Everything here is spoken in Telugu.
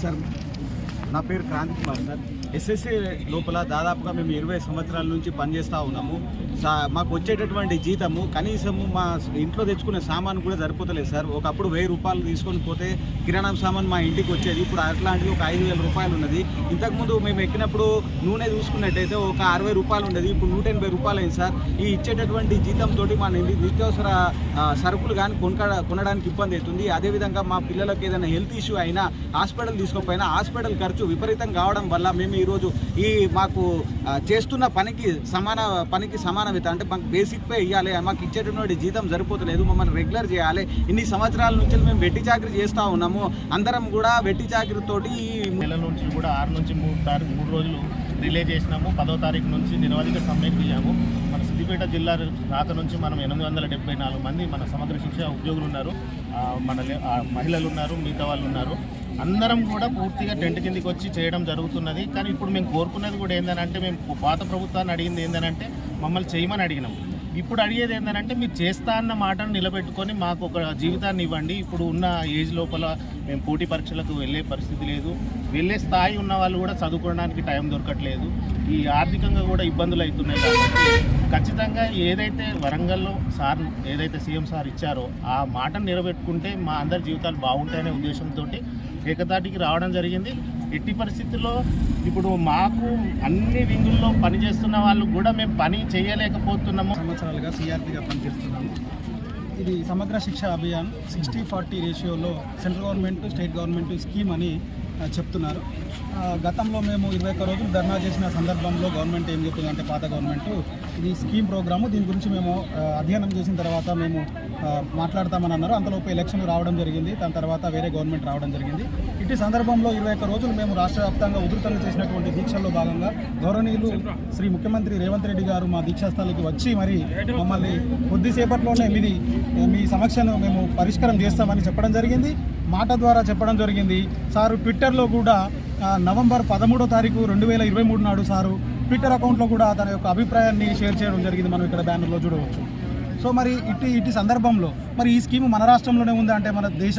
సార్ నా పేరు క్రాంతి కుమార్ సార్. ఎస్ఎస్సీ లోపల దాదాపుగా మేము 20 సంవత్సరాల నుంచి పనిచేస్తూ ఉన్నాము. మాకు వచ్చేటటువంటి జీతము కనీసము మా ఇంట్లో తెచ్చుకునే సామాను కూడా సరిపోతలేదు సార్. ఒకప్పుడు 1000 రూపాయలు తీసుకొని పోతే కిరాణా సామాన్ మా ఇంటికి వచ్చేది. ఇప్పుడు అట్లాంటిది ఒక 5000 రూపాయలు ఉన్నది. ఇంతకుముందు మేము ఎక్కినప్పుడు నూనె చూసుకున్నట్టయితే ఒక 60 రూపాయలు ఉండేది, ఇప్పుడు 180 రూపాయలు అయింది సార్. ఈ ఇచ్చేటటువంటి జీతంతో మా నిత్యావసర సరుకులు కానీ కొనడానికి ఇబ్బంది అవుతుంది. అదేవిధంగా మా పిల్లలకు ఏదైనా హెల్త్ ఇష్యూ అయినా హాస్పిటల్ తీసుకోకపోయినా హాస్పిటల్ ఖర్చు విపరీతం కావడం వల్ల మేము ఈరోజు మాకు చేస్తున్న పనికి సమాన వేతనం అంటే మాకు బేసిక్ పే ఇవ్వాలి, మాకు ఇచ్చేటటువంటి జీతం సరిపోతలేదు, మమ్మల్ని రెగ్యులర్ చేయాలి. ఇన్ని సంవత్సరాల నుంచి మేము వెట్టి చాకరీ చేస్తూ ఉన్నాము. అందరం కూడా వెట్టి చాకరీతోటి నెల నుంచి కూడా 6 నుంచి 3 రోజులు రిలే చేసినాము. 10వ తారీఖు నుంచి నిరవధిక సమ్మెకు దిగాము. మన సిద్దిపేట జిల్లా రాక నుంచి మనం 874 మంది మన సమగ్ర శిక్ష ఉద్యోగులు ఉన్నారు, మన మహిళలు ఉన్నారు, మిగతా వాళ్ళు ఉన్నారు. అందరం కూడా పూర్తిగా టెంట్ కిందికి వచ్చి చేయడం జరుగుతున్నది. కానీ ఇప్పుడు మేము కోరుకున్నది కూడా ఏంటంటే, మేము పాత ప్రభుత్వాన్ని అడిగింది ఏంటంటే మమ్మల్ని చేయమని అడిగినాం. ఇప్పుడు అడిగేది ఏంటంటే మీరు చేస్తా అన్న మాటను నిలబెట్టుకొని మాకు ఒక జీవితాన్ని ఇవ్వండి. ఇప్పుడు ఉన్న ఏజ్ లోపల మేము పోటీ పరీక్షలకు వెళ్ళే పరిస్థితి లేదు, వెళ్ళే స్థాయి ఉన్న వాళ్ళు కూడా చదువుకోవడానికి టైం దొరకట్లేదు, ఈ ఆర్థికంగా కూడా ఇబ్బందులు అవుతున్నాయి. కాబట్టి ఖచ్చితంగా ఏదైతే వరంగల్లో సార్ ఏదైతే సీఎం సార్ ఇచ్చారో ఆ మాటను నిలబెట్టుకుంటే మా అందరి జీవితాలు బాగుంటాయనే ఉద్దేశంతో ఏకతాటికి రావడం జరిగింది. ఎట్టి పరిస్థితుల్లో ఇప్పుడు మాకు అన్ని వింగుల్లో పనిచేస్తున్న వాళ్ళు కూడా మేము పని చేయలేకపోతున్నాము. సంవత్సరాలుగా సిఆర్పీగా పనిచేస్తున్నాము. ఇది సమగ్ర శిక్ష అభియాన్ 60-40 రేషియోలో central government state government scheme అని చెప్తున్నారు. గతంలో మేము 21 రోజులు ధర్నా చేసిన సందర్భంలో గవర్నమెంట్ ఏం చెప్తుందంటే, పాత గవర్నమెంట్ ఇది స్కీమ్ ప్రోగ్రాము, దీని గురించి మేము అధ్యయనం చేసిన తర్వాత మేము మాట్లాడతామని అన్నారు. అంతలోపు ఎలక్షన్లు రావడం జరిగింది, దాని తర్వాత వేరే గవర్నమెంట్ రావడం జరిగింది. ఇటు సందర్భంలో 21 రోజులు మేము రాష్ట్ర వ్యాప్తంగా ఉధృతంగా చేసినటువంటి దీక్షల్లో భాగంగా గౌరవనీయులు శ్రీ ముఖ్యమంత్రి రేవంత్ రెడ్డి గారు మా దీక్షాస్థలికి వచ్చి మరి మమ్మల్ని కొద్దిసేపట్లోనే మీ సమస్యను మేము పరిష్కారం చేస్తామని చెప్పడం జరిగింది, మాట ద్వారా చెప్పడం జరిగింది. సారు ట్విట్టర్లో కూడా నవంబర్ 13వ తారీఖు 2023 నాడు సారు ట్విట్టర్ అకౌంట్లో కూడా తన యొక్క అభిప్రాయాన్ని షేర్ చేయడం జరిగింది. మనం ఇక్కడ బ్యానర్లో చూడవచ్చు. సో మరి ఇటు సందర్భంలో మరి ఈ స్కీమ్ మన రాష్ట్రంలోనే ఉందా అంటే మన దేశం